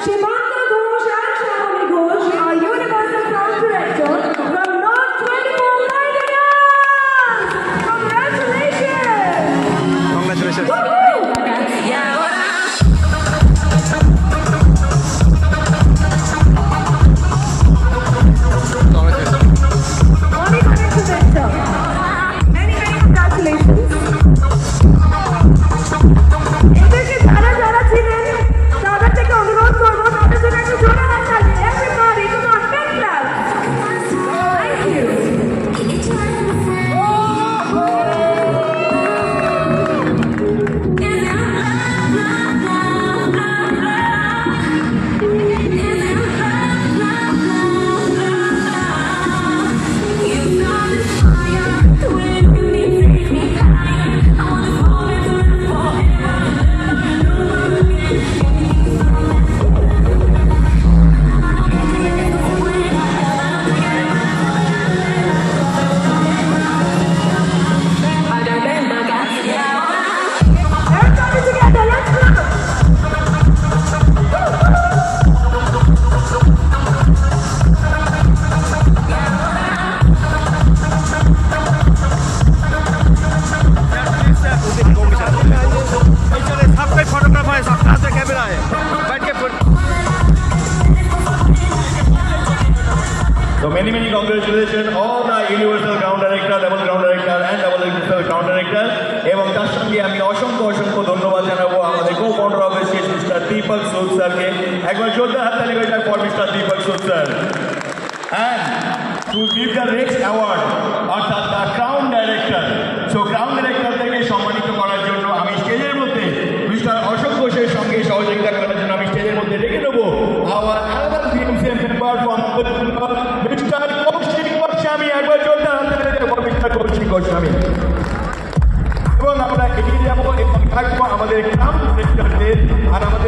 Shivanga Ghosh and Shamali Ghosh are Universal Crown Director from North 24 Pioneers. Congratulations! Congratulations. So many congratulations all the Universal Ground Director, Double Ground Director and Double Universal Ground Director. এবং তার সঙ্গে আমি অসংখ্য ধন্যবাদ জানাবো আমাদের co-founder of this case, Mr. Deepak Sood sirকে। একবার জোরদার হাততালি হয়ে for Mr. Deepak Sood sir. And to give the next award অর্থাৎ the Crown Director. So Crown Director থেকে সম্মানিত করার জন্য আমি স্টেজের মধ্যে Mr. অশোক ঘোষের সঙ্গে সহযোগিতা করার জন্য আমি স্টেজের মধ্যে ডেকে নেব our another BMCM member from Mr. Kaushik Goswami. একবার জোরদার হাততালি for Mr. কৌশিক গোস্বামী। এবং আমরা এগিয়ে যাবো এবং থাকবো আমাদের Crown Directorদের আর আমাদের